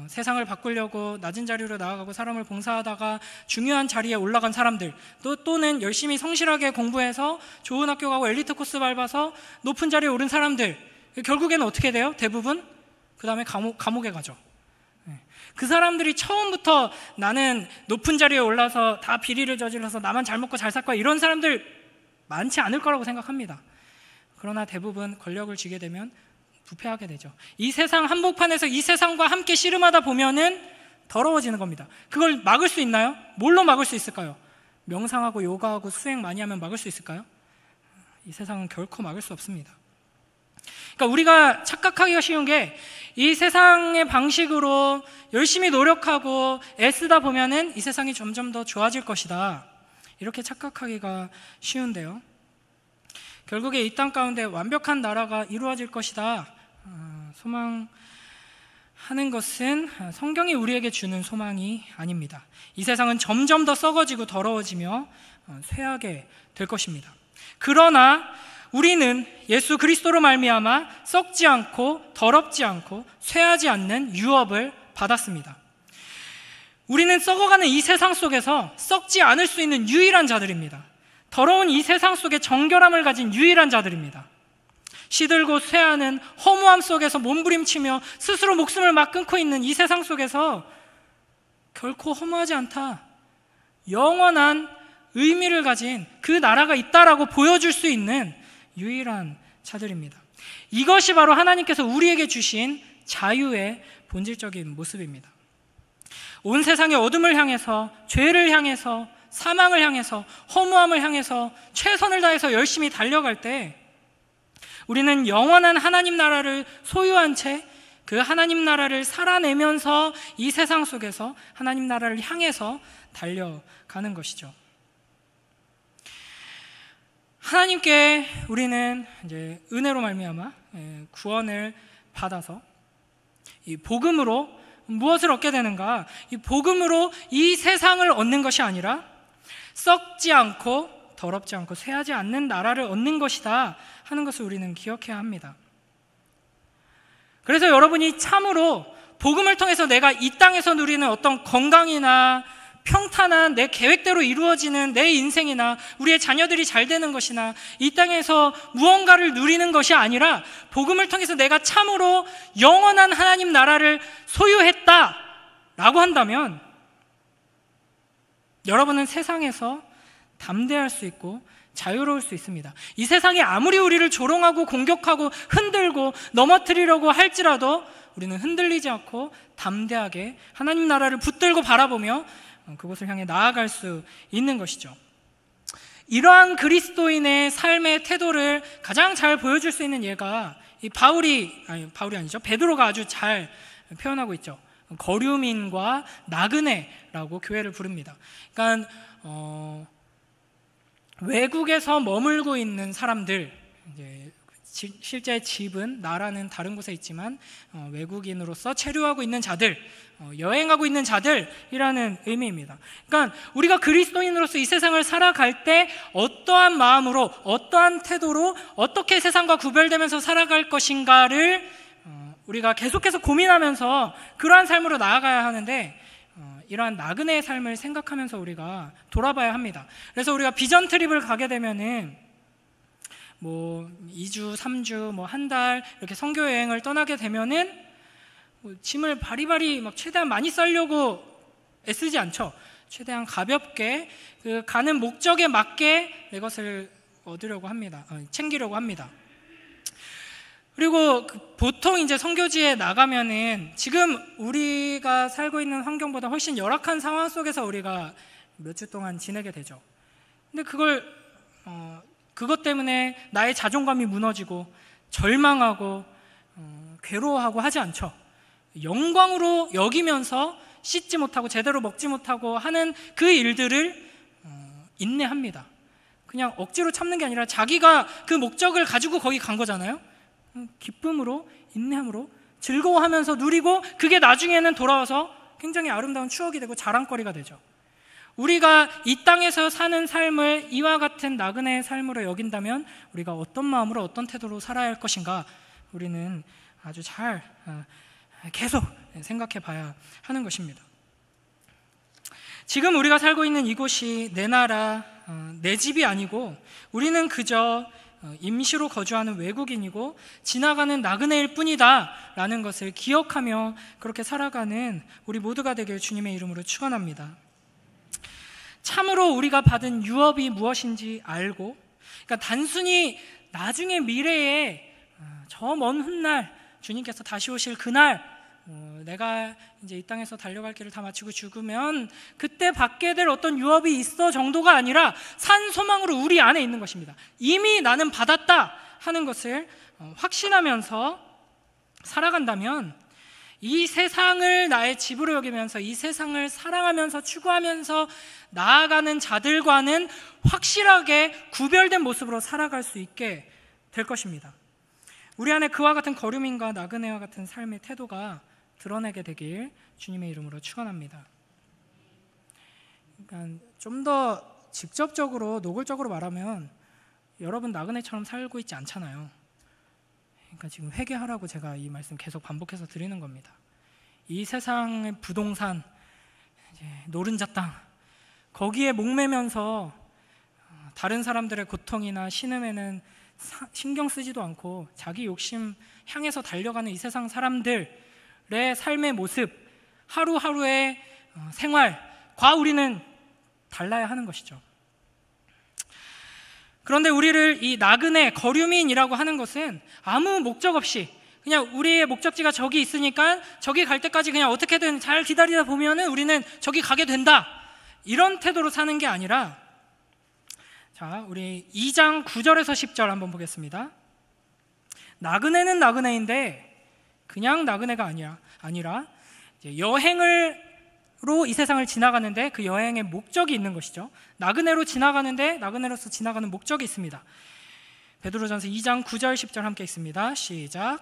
세상을 바꾸려고 낮은 자리로 나아가고 사람을 봉사하다가 중요한 자리에 올라간 사람들, 또는 열심히 성실하게 공부해서 좋은 학교 가고 엘리트 코스 밟아서 높은 자리에 오른 사람들, 결국에는 어떻게 돼요? 대부분 그 다음에 감옥에 가죠. 그 사람들이 처음부터 나는 높은 자리에 올라서 다 비리를 저질러서 나만 잘 먹고 잘 살 거야, 이런 사람들 많지 않을 거라고 생각합니다. 그러나 대부분 권력을 쥐게 되면 부패하게 되죠. 이 세상 한복판에서 이 세상과 함께 씨름하다 보면은 더러워지는 겁니다. 그걸 막을 수 있나요? 뭘로 막을 수 있을까요? 명상하고 요가하고 수행 많이 하면 막을 수 있을까요? 이 세상은 결코 막을 수 없습니다. 그러니까 우리가 착각하기가 쉬운 게 이 세상의 방식으로 열심히 노력하고 애쓰다 보면은 이 세상이 점점 더 좋아질 것이다, 이렇게 착각하기가 쉬운데요, 결국에 이 땅 가운데 완벽한 나라가 이루어질 것이다 소망하는 것은 성경이 우리에게 주는 소망이 아닙니다. 이 세상은 점점 더 썩어지고 더러워지며 쇠하게 될 것입니다. 그러나 우리는 예수 그리스도로 말미암아 썩지 않고 더럽지 않고 쇠하지 않는 유업을 받았습니다. 우리는 썩어가는 이 세상 속에서 썩지 않을 수 있는 유일한 자들입니다. 더러운 이 세상 속에 정결함을 가진 유일한 자들입니다. 시들고 쇠하는 허무함 속에서 몸부림치며 스스로 목숨을 막 끊고 있는 이 세상 속에서 결코 허무하지 않다, 영원한 의미를 가진 그 나라가 있다라고 보여줄 수 있는 유일한 자들입니다. 이것이 바로 하나님께서 우리에게 주신 자유의 본질적인 모습입니다. 온 세상의 어둠을 향해서, 죄를 향해서, 사망을 향해서, 허무함을 향해서 최선을 다해서 열심히 달려갈 때 우리는 영원한 하나님 나라를 소유한 채 그 하나님 나라를 살아내면서 이 세상 속에서 하나님 나라를 향해서 달려가는 것이죠. 하나님께 우리는 이제 은혜로 말미암아 구원을 받아서 이 복음으로 무엇을 얻게 되는가? 이 복음으로 이 세상을 얻는 것이 아니라 썩지 않고 더럽지 않고 쇠하지 않는 나라를 얻는 것이다 하는 것을 우리는 기억해야 합니다. 그래서 여러분이 참으로 복음을 통해서 내가 이 땅에서 누리는 어떤 건강이나 평탄한 내 계획대로 이루어지는 내 인생이나 우리의 자녀들이 잘 되는 것이나 이 땅에서 무언가를 누리는 것이 아니라 복음을 통해서 내가 참으로 영원한 하나님 나라를 소유했다라고 한다면 여러분은 세상에서 담대할 수 있고 자유로울 수 있습니다. 이 세상이 아무리 우리를 조롱하고 공격하고 흔들고 넘어뜨리려고 할지라도 우리는 흔들리지 않고 담대하게 하나님 나라를 붙들고 바라보며 그곳을 향해 나아갈 수 있는 것이죠. 이러한 그리스도인의 삶의 태도를 가장 잘 보여줄 수 있는 예가 이 바울이 아니죠. 베드로가 아주 잘 표현하고 있죠. 거류민과 나그네라고 교회를 부릅니다. 그러니까 외국에서 머물고 있는 사람들, 이제 실제 집은 나라는 다른 곳에 있지만 외국인으로서 체류하고 있는 자들, 여행하고 있는 자들이라는 의미입니다. 그러니까 우리가 그리스도인으로서 이 세상을 살아갈 때 어떠한 마음으로, 어떠한 태도로 어떻게 세상과 구별되면서 살아갈 것인가를 우리가 계속해서 고민하면서 그러한 삶으로 나아가야 하는데, 이러한 나그네의 삶을 생각하면서 우리가 돌아봐야 합니다. 그래서 우리가 비전 트립을 가게 되면은 2주, 3주, 한 달 이렇게 선교 여행을 떠나게 되면은 짐을 바리바리 최대한 많이 싸려고 애쓰지 않죠. 최대한 가볍게 그 가는 목적에 맞게 내 것을 얻으려고 합니다. 챙기려고 합니다. 그리고 보통 이제 선교지에 나가면은 지금 우리가 살고 있는 환경보다 훨씬 열악한 상황 속에서 우리가 몇 주 동안 지내게 되죠. 근데 그것 때문에 나의 자존감이 무너지고 절망하고 괴로워하고 하지 않죠. 영광으로 여기면서 씻지 못하고 제대로 먹지 못하고 하는 그 일들을 인내합니다. 그냥 억지로 참는 게 아니라 자기가 그 목적을 가지고 거기 간 거잖아요. 기쁨으로, 인내함으로 즐거워하면서 누리고, 그게 나중에는 돌아와서 굉장히 아름다운 추억이 되고 자랑거리가 되죠. 우리가 이 땅에서 사는 삶을 이와 같은 나그네의 삶으로 여긴다면 우리가 어떤 마음으로, 어떤 태도로 살아야 할 것인가, 우리는 아주 잘 계속 생각해 봐야 하는 것입니다. 지금 우리가 살고 있는 이곳이 내 나라, 내 집이 아니고 우리는 그저 임시로 거주하는 외국인이고 지나가는 나그네일 뿐이다 라는 것을 기억하며 그렇게 살아가는 우리 모두가 되길 주님의 이름으로 축원합니다. 참으로 우리가 받은 유업이 무엇인지 알고, 그러니까 단순히 나중에 미래에 저 먼 훗날 주님께서 다시 오실 그날 내가 이제 이 땅에서 달려갈 길을 다 마치고 죽으면 그때 받게 될 어떤 유업이 있어 정도가 아니라 산 소망으로 우리 안에 있는 것입니다. 이미 나는 받았다 하는 것을 확신하면서 살아간다면 이 세상을 나의 집으로 여기면서 이 세상을 사랑하면서 추구하면서 나아가는 자들과는 확실하게 구별된 모습으로 살아갈 수 있게 될 것입니다. 우리 안에 그와 같은 거류민과 나그네와 같은 삶의 태도가 드러내게 되길 주님의 이름으로 축원합니다. 그러니까 좀 더 직접적으로 노골적으로 말하면 여러분 나그네처럼 살고 있지 않잖아요. 그러니까 지금 회개하라고 제가 이 말씀 계속 반복해서 드리는 겁니다. 이 세상의 부동산, 노른자 땅, 거기에 목매면서 다른 사람들의 고통이나 신음에는 신경 쓰지도 않고 자기 욕심 향해서 달려가는 이 세상 사람들의 삶의 모습, 하루하루의 생활과 우리는 달라야 하는 것이죠. 그런데 우리를 이 나그네, 거류민이라고 하는 것은 아무 목적 없이 그냥 우리의 목적지가 저기 있으니까 저기 갈 때까지 그냥 어떻게든 잘 기다리다 보면은 우리는 저기 가게 된다, 이런 태도로 사는 게 아니라, 자, 우리 2장 9절에서 10절 한번 보겠습니다. 나그네는 나그네인데 그냥 나그네가 아니라 이제 여행으로 이 세상을 지나가는데 그 여행의 목적이 있는 것이죠. 나그네로 지나가는데 나그네로서 지나가는 목적이 있습니다. 베드로전서 2장 9절 10절 함께 읽습니다. 시작.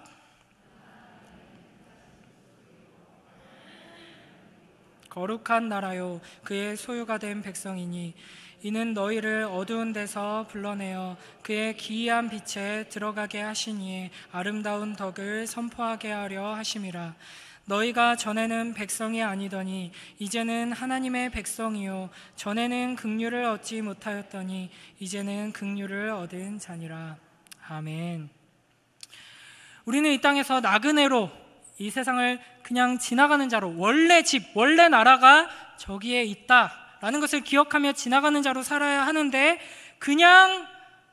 거룩한 나라요 그의 소유가 된 백성이니 이는 너희를 어두운 데서 불러내어 그의 기이한 빛에 들어가게 하시니 아름다운 덕을 선포하게 하려 하심이라. 너희가 전에는 백성이 아니더니 이제는 하나님의 백성이요 전에는 긍휼을 얻지 못하였더니 이제는 긍휼을 얻은 자니라. 아멘. 우리는 이 땅에서 나그네로 이 세상을 그냥 지나가는 자로, 원래 집, 원래 나라가 저기에 있다 있다라는 것을 기억하며 지나가는 자로 살아야 하는데, 그냥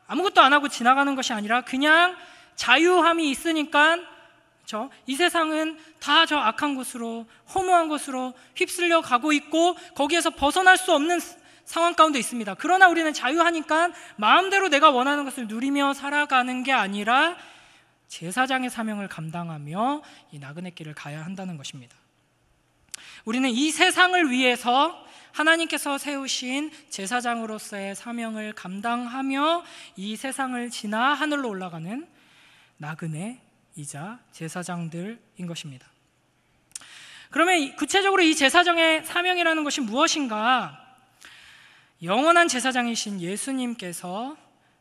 아무것도 안 하고 지나가는 것이 아니라 그냥 자유함이 있으니까 이 세상은 다 저 악한 곳으로, 허무한 곳으로 휩쓸려 가고 있고 거기에서 벗어날 수 없는 상황 가운데 있습니다. 그러나 우리는 자유하니까 마음대로 내가 원하는 것을 누리며 살아가는 게 아니라 제사장의 사명을 감당하며 이 나그네 길을 가야 한다는 것입니다. 우리는 이 세상을 위해서 하나님께서 세우신 제사장으로서의 사명을 감당하며 이 세상을 지나 하늘로 올라가는 나그네이자 제사장들인 것입니다. 그러면 구체적으로 이 제사장의 사명이라는 것이 무엇인가? 영원한 제사장이신 예수님께서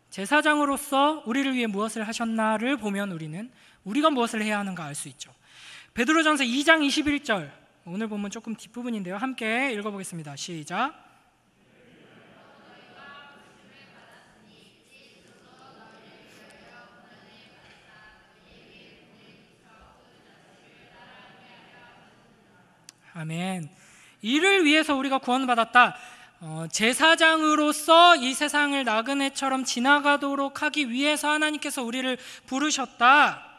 제사장으로서 우리를 위해 무엇을 하셨나를 보면 우리가 무엇을 해야 하는가 알 수 있죠. 베드로전서 2장 21절, 오늘 보면 조금 뒷부분인데요. 함께 읽어보겠습니다. 시작. 아멘. 이를 위해서 우리가 구원받았다. 제사장으로서 이 세상을 나그네처럼 지나가도록 하기 위해서 하나님께서 우리를 부르셨다.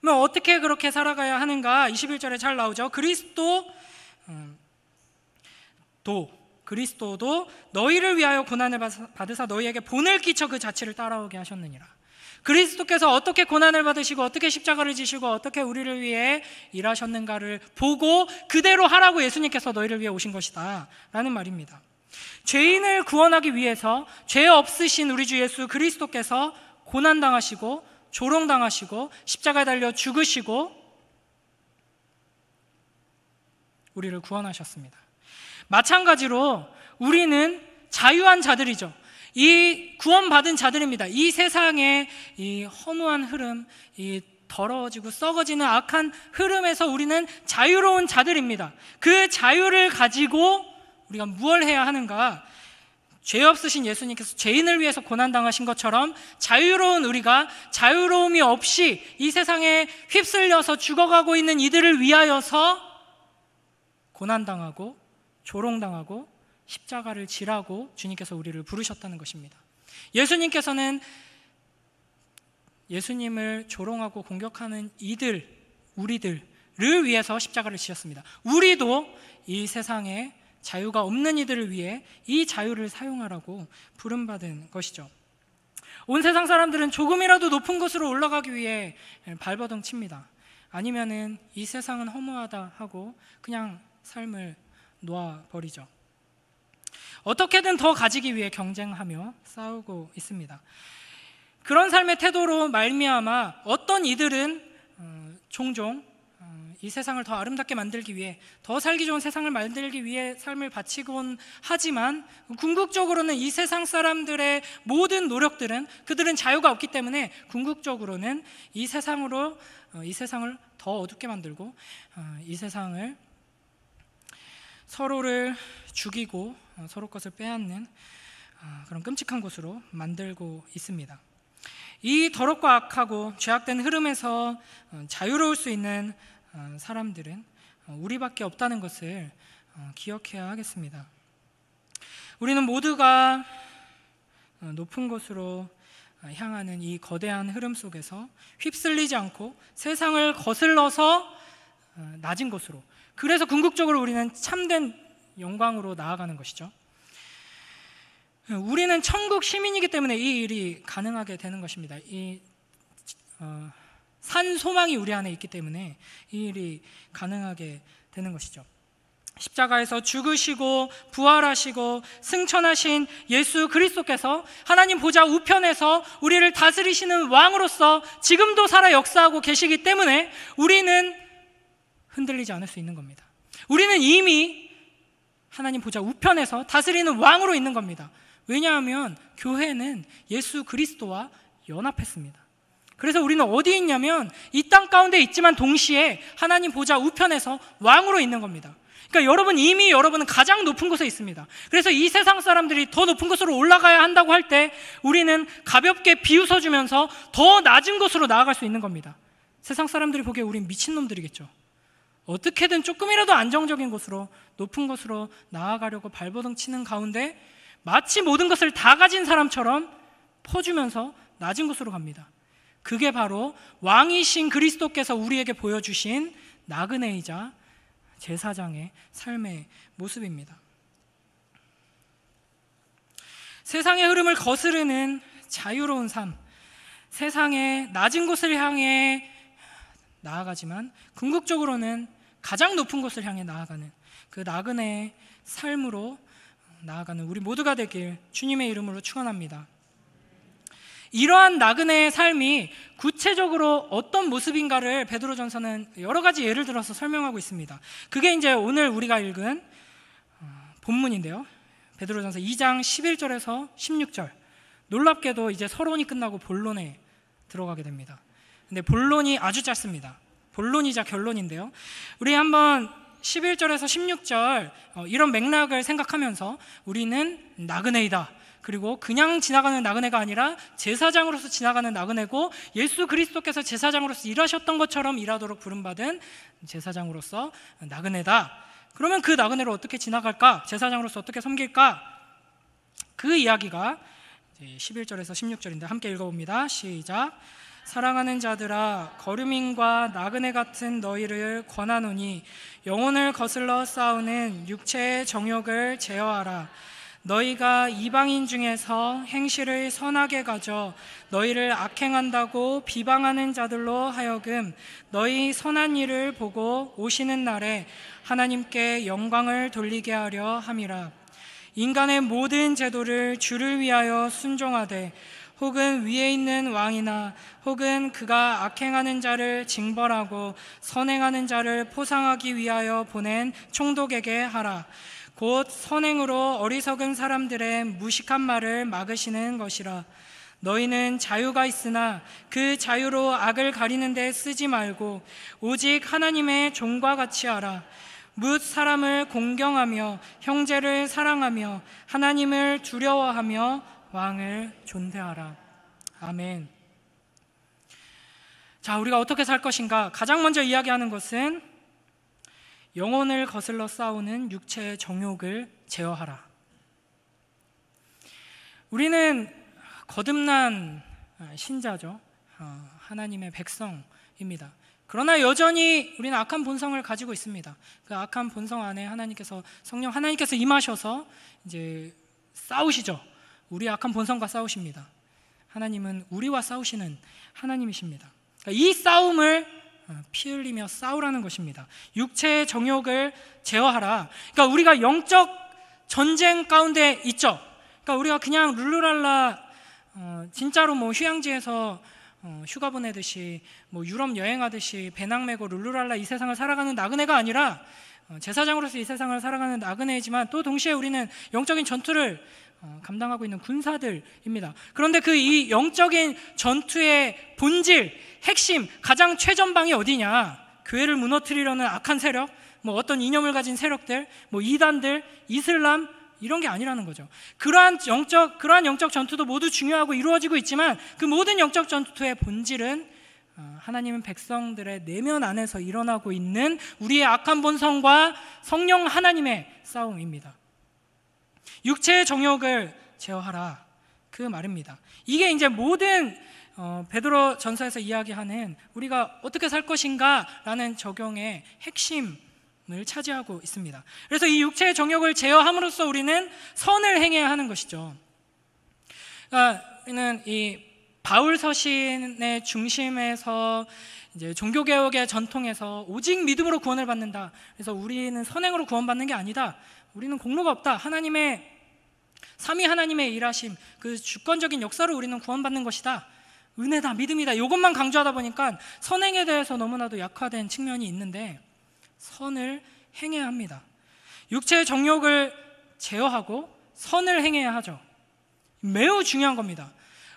그럼 어떻게 그렇게 살아가야 하는가? 21절에 잘 나오죠. 그리스도도 너희를 위하여 고난을 받으사 너희에게 본을 끼쳐 그 자취를 따라오게 하셨느니라. 그리스도께서 어떻게 고난을 받으시고 어떻게 십자가를 지시고 어떻게 우리를 위해 일하셨는가를 보고 그대로 하라고 예수님께서 너희를 위해 오신 것이다 라는 말입니다. 죄인을 구원하기 위해서 죄 없으신 우리 주 예수 그리스도께서 고난당하시고 조롱당하시고 십자가에 달려 죽으시고 우리를 구원하셨습니다. 마찬가지로 우리는 자유한 자들이죠. 이 구원받은 자들입니다. 이 세상의 이 허무한 흐름, 이 더러워지고 썩어지는 악한 흐름에서 우리는 자유로운 자들입니다. 그 자유를 가지고 우리가 무엇을 해야 하는가? 죄 없으신 예수님께서 죄인을 위해서 고난당하신 것처럼 자유로운 우리가 자유로움이 없이 이 세상에 휩쓸려서 죽어가고 있는 이들을 위하여서 고난당하고 조롱당하고 십자가를 지라고 주님께서 우리를 부르셨다는 것입니다. 예수님께서는 예수님을 조롱하고 공격하는 우리들을 위해서 십자가를 지셨습니다. 우리도 이 세상에 자유가 없는 이들을 위해 이 자유를 사용하라고 부름받은 것이죠. 온 세상 사람들은 조금이라도 높은 곳으로 올라가기 위해 발버둥 칩니다. 아니면은 이 세상은 허무하다 하고 그냥 삶을 놓아버리죠. 어떻게든 더 가지기 위해 경쟁하며 싸우고 있습니다. 그런 삶의 태도로 말미암아 어떤 이들은 종종 이 세상을 더 아름답게 만들기 위해, 더 살기 좋은 세상을 만들기 위해 삶을 바치곤 하지만 궁극적으로는 이 세상 사람들의 모든 노력들은, 그들은 자유가 없기 때문에 궁극적으로는 이 세상을 더 어둡게 만들고 이 세상을 서로를 죽이고 서로 것을 빼앗는 그런 끔찍한 곳으로 만들고 있습니다. 이 더럽고 악하고 죄악된 흐름에서 자유로울 수 있는 사람들은 우리밖에 없다는 것을 기억해야 하겠습니다. 우리는 모두가 높은 곳으로 향하는 이 거대한 흐름 속에서 휩쓸리지 않고 세상을 거슬러서 낮은 곳으로, 그래서 궁극적으로 우리는 참된 영광으로 나아가는 것이죠. 우리는 천국 시민이기 때문에 이 일이 가능하게 되는 것입니다. 산 소망이 우리 안에 있기 때문에 이 일이 가능하게 되는 것이죠. 십자가에서 죽으시고 부활하시고 승천하신 예수 그리스도께서 하나님 보좌 우편에서 우리를 다스리시는 왕으로서 지금도 살아 역사하고 계시기 때문에 우리는 흔들리지 않을 수 있는 겁니다. 우리는 이미 하나님 보좌 우편에서 다스리는 왕으로 있는 겁니다. 왜냐하면 교회는 예수 그리스도와 연합했습니다. 그래서 우리는 어디 있냐면 이 땅 가운데 있지만 동시에 하나님 보좌 우편에서 왕으로 있는 겁니다. 그러니까 여러분은 가장 높은 곳에 있습니다. 그래서 이 세상 사람들이 더 높은 곳으로 올라가야 한다고 할 때 우리는 가볍게 비웃어주면서 더 낮은 곳으로 나아갈 수 있는 겁니다. 세상 사람들이 보기에 우린 미친놈들이겠죠. 어떻게든 조금이라도 안정적인 곳으로, 높은 곳으로 나아가려고 발버둥 치는 가운데 마치 모든 것을 다 가진 사람처럼 퍼주면서 낮은 곳으로 갑니다. 그게 바로 왕이신 그리스도께서 우리에게 보여주신 나그네이자 제사장의 삶의 모습입니다. 세상의 흐름을 거스르는 자유로운 삶, 세상의 낮은 곳을 향해 나아가지만 궁극적으로는 가장 높은 곳을 향해 나아가는 그 나그네의 삶으로 나아가는 우리 모두가 되길 주님의 이름으로 축원합니다. 이러한 나그네의 삶이 구체적으로 어떤 모습인가를 베드로전서는 여러 가지 예를 들어서 설명하고 있습니다. 그게 이제 오늘 우리가 읽은 본문인데요. 베드로전서 2장 11절에서 16절. 놀랍게도 이제 서론이 끝나고 본론에 들어가게 됩니다. 근데 본론이 아주 짧습니다. 본론이자 결론인데요. 우리 한번 11절에서 16절 이런 맥락을 생각하면서 우리는 나그네이다. 그리고 그냥 지나가는 나그네가 아니라 제사장으로서 지나가는 나그네고, 예수 그리스도께서 제사장으로서 일하셨던 것처럼 일하도록 부름받은 제사장으로서 나그네다. 그러면 그 나그네로 어떻게 지나갈까? 제사장으로서 어떻게 섬길까? 그 이야기가 11절에서 16절인데 함께 읽어봅니다. 시작. 사랑하는 자들아, 거류민과 나그네 같은 너희를 권하노니 영혼을 거슬러 싸우는 육체의 정욕을 제어하라. 너희가 이방인 중에서 행실을 선하게 가져 너희를 악행한다고 비방하는 자들로 하여금 너희 선한 일을 보고 오시는 날에 하나님께 영광을 돌리게 하려 함이라. 인간의 모든 제도를 주를 위하여 순종하되 혹은 위에 있는 왕이나 혹은 그가 악행하는 자를 징벌하고 선행하는 자를 포상하기 위하여 보낸 총독에게 하라. 곧 선행으로 어리석은 사람들의 무식한 말을 막으시는 것이라. 너희는 자유가 있으나 그 자유로 악을 가리는 데 쓰지 말고 오직 하나님의 종과 같이 하라. 뭇 사람을 공경하며 형제를 사랑하며 하나님을 두려워하며 왕을 존대하라. 아멘. 자, 우리가 어떻게 살 것인가? 가장 먼저 이야기하는 것은 영혼을 거슬러 싸우는 육체의 정욕을 제어하라. 우리는 거듭난 신자죠. 하나님의 백성입니다. 그러나 여전히 우리는 악한 본성을 가지고 있습니다. 그 악한 본성 안에 성령 하나님께서 임하셔서 이제 싸우시죠. 우리 악한 본성과 싸우십니다. 하나님은 우리와 싸우시는 하나님이십니다. 이 싸움을 피 흘리며 싸우라는 것입니다. 육체의 정욕을 제어하라. 그러니까 우리가 영적 전쟁 가운데 있죠. 그러니까 우리가 그냥 룰루랄라 진짜로 휴양지에서 휴가 보내듯이 유럽 여행하듯이 배낭 메고 룰루랄라 이 세상을 살아가는 나그네가 아니라 제사장으로서 이 세상을 살아가는 나그네이지만 또 동시에 우리는 영적인 전투를 감당하고 있는 군사들입니다. 그런데 이 영적인 전투의 본질, 핵심, 가장 최전방이 어디냐? 교회를 무너뜨리려는 악한 세력, 어떤 이념을 가진 세력들, 이단들, 이슬람 이런 게 아니라는 거죠. 그러한 영적 전투도 모두 중요하고 이루어지고 있지만 그 모든 영적 전투의 본질은 하나님은 백성들의 내면 안에서 일어나고 있는 우리의 악한 본성과 성령 하나님의 싸움입니다. 육체의 정욕을 제어하라, 그 말입니다. 이게 이제 모든 베드로 전서에서 이야기하는 우리가 어떻게 살 것인가 라는 적용의 핵심을 차지하고 있습니다. 그래서 이 육체의 정욕을 제어함으로써 우리는 선을 행해야 하는 것이죠. 우리는 이 바울 서신의 중심에서 이제 종교개혁의 전통에서 오직 믿음으로 구원을 받는다. 그래서 우리는 선행으로 구원받는 게 아니다. 우리는 공로가 없다. 삼위 하나님의 일하심, 그 주권적인 역사로 우리는 구원받는 것이다. 은혜다, 믿음이다. 이것만 강조하다 보니까 선행에 대해서 너무나도 약화된 측면이 있는데 선을 행해야 합니다. 육체의 정욕을 제어하고 선을 행해야 하죠. 매우 중요한 겁니다.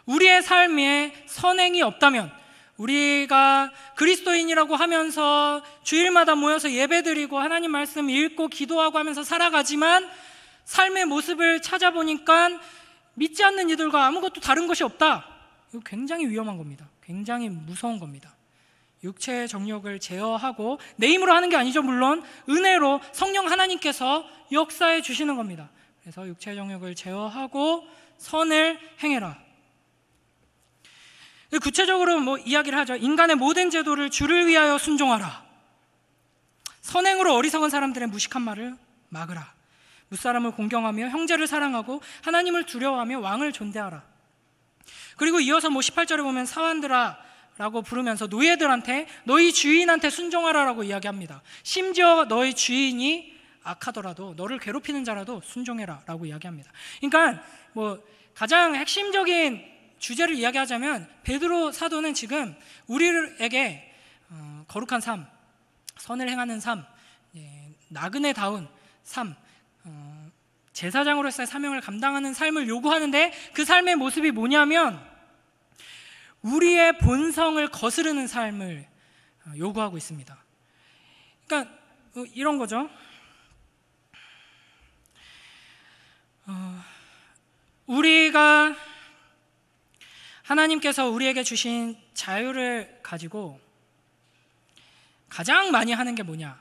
우리의 삶에 선행이 없다면, 우리가 그리스도인이라고 하면서 주일마다 모여서 예배드리고 하나님 말씀 읽고 기도하고 하면서 살아가지만 삶의 모습을 찾아보니까 믿지 않는 이들과 아무것도 다른 것이 없다. 이거 굉장히 위험한 겁니다. 굉장히 무서운 겁니다. 육체의 정욕을 제어하고 내 힘으로 하는 게 아니죠. 물론 은혜로 성령 하나님께서 역사해 주시는 겁니다. 그래서 육체의 정욕을 제어하고 선을 행해라. 구체적으로 뭐 이야기를 하죠. 인간의 모든 제도를 주를 위하여 순종하라. 선행으로 어리석은 사람들의 무식한 말을 막으라. 무사람을 공경하며 형제를 사랑하고 하나님을 두려워하며 왕을 존대하라. 그리고 이어서 18절에 보면 사환들아 라고 부르면서 노예들한테 너희 주인한테 순종하라라고 이야기합니다. 심지어 너희 주인이 악하더라도 너를 괴롭히는 자라도 순종해라 라고 이야기합니다. 그러니까 뭐 가장 핵심적인 주제를 이야기하자면 베드로 사도는 지금 우리에게 거룩한 삶, 선을 행하는 삶, 나그네다운 삶, 제사장으로서의 사명을 감당하는 삶을 요구하는데 그 삶의 모습이 뭐냐면 우리의 본성을 거스르는 삶을 요구하고 있습니다. 그러니까 이런 거죠. 우리가 하나님께서 우리에게 주신 자유를 가지고 가장 많이 하는 게 뭐냐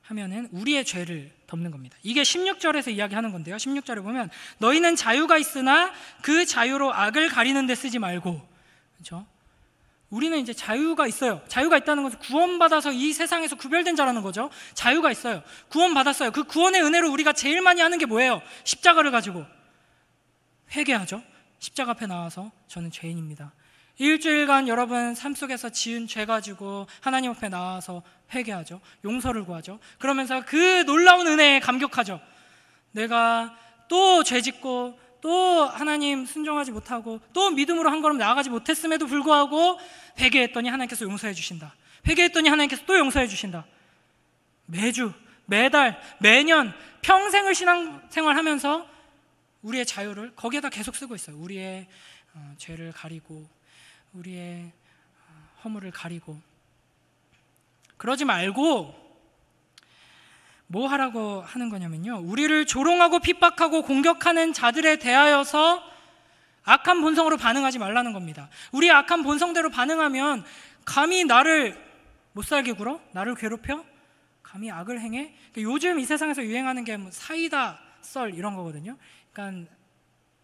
하면은 우리의 죄를 덮는 겁니다. 이게 16절에서 이야기하는 건데요. 16절에 보면 너희는 자유가 있으나 그 자유로 악을 가리는 데 쓰지 말고, 그렇죠? 우리는 이제 자유가 있어요. 자유가 있다는 것은 구원받아서 이 세상에서 구별된 자라는 거죠. 자유가 있어요. 구원받았어요. 그 구원의 은혜로 우리가 제일 많이 하는 게 뭐예요? 십자가를 가지고 회개하죠. 십자가 앞에 나와서 저는 죄인입니다. 일주일간 여러분 삶 속에서 지은 죄 가지고 하나님 앞에 나와서 회개하죠. 용서를 구하죠. 그러면서 그 놀라운 은혜에 감격하죠. 내가 또 죄짓고 또 하나님 순종하지 못하고 또 믿음으로 한 걸음 나아가지 못했음에도 불구하고 회개했더니 하나님께서 용서해 주신다. 회개했더니 하나님께서 또 용서해 주신다. 매주, 매달, 매년 평생을 신앙생활하면서 우리의 자유를 거기에다 계속 쓰고 있어요. 우리의 죄를 가리고 우리의 허물을 가리고. 그러지 말고 뭐 하라고 하는 거냐면요, 우리를 조롱하고 핍박하고 공격하는 자들에 대하여서 악한 본성으로 반응하지 말라는 겁니다. 우리의 악한 본성대로 반응하면 감히 나를 못살게 굴어? 나를 괴롭혀? 감히 악을 행해? 요즘 이 세상에서 유행하는 게 뭐 사이다 썰 이런 거거든요. 그러니까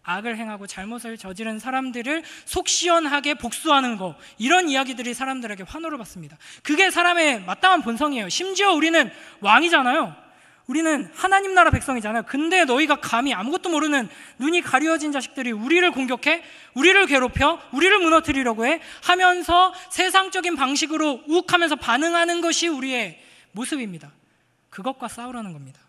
악을 행하고 잘못을 저지른 사람들을 속 시원하게 복수하는 거, 이런 이야기들이 사람들에게 환호를 받습니다. 그게 사람의 마땅한 본성이에요. 심지어 우리는 왕이잖아요. 우리는 하나님 나라 백성이잖아요. 근데 너희가 감히 아무것도 모르는 눈이 가려진 자식들이 우리를 공격해? 우리를 괴롭혀? 우리를 무너뜨리려고 해? 하면서 세상적인 방식으로 욱하면서 반응하는 것이 우리의 모습입니다. 그것과 싸우라는 겁니다.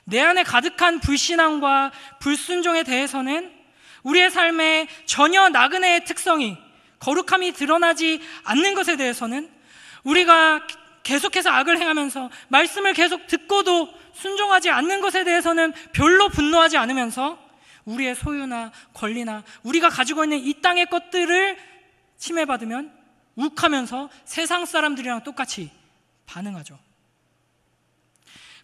내 안에 가득한 불신앙과 불순종에 대해서는 우리의 삶에 전혀 나그네의 특성이, 거룩함이 드러나지 않는 것에 대해서는 우리가 계속해서 악을 행하면서 말씀을 계속 듣고도 순종하지 않는 것에 대해서는 별로 분노하지 않으면서 우리의 소유나 권리나 우리가 가지고 있는 이 땅의 것들을 침해받으면 욱하면서 세상 사람들이랑 똑같이 반응하죠.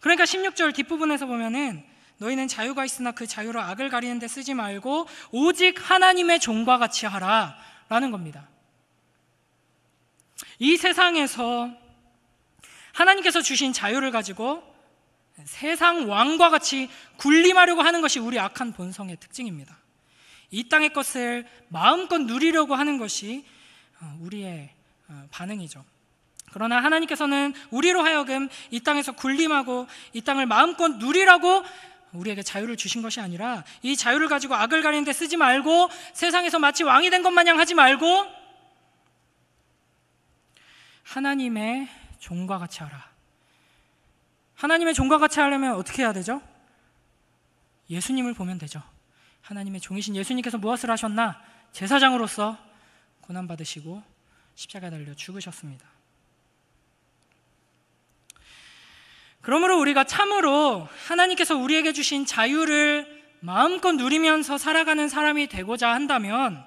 그러니까 16절 뒷부분에서 보면은 너희는 자유가 있으나 그 자유로 악을 가리는 데 쓰지 말고 오직 하나님의 종과 같이 하라 라는 겁니다. 이 세상에서 하나님께서 주신 자유를 가지고 세상 왕과 같이 군림하려고 하는 것이 우리 악한 본성의 특징입니다. 이 땅의 것을 마음껏 누리려고 하는 것이 우리의 반응이죠. 그러나 하나님께서는 우리로 하여금 이 땅에서 군림하고 이 땅을 마음껏 누리라고 우리에게 자유를 주신 것이 아니라 이 자유를 가지고 악을 가리는 데 쓰지 말고 세상에서 마치 왕이 된 것 마냥 하지 말고 하나님의 종과 같이 하라. 하나님의 종과 같이 하려면 어떻게 해야 되죠? 예수님을 보면 되죠. 하나님의 종이신 예수님께서 무엇을 하셨나? 제사장으로서 고난받으시고 십자가에 달려 죽으셨습니다. 그러므로 우리가 참으로 하나님께서 우리에게 주신 자유를 마음껏 누리면서 살아가는 사람이 되고자 한다면,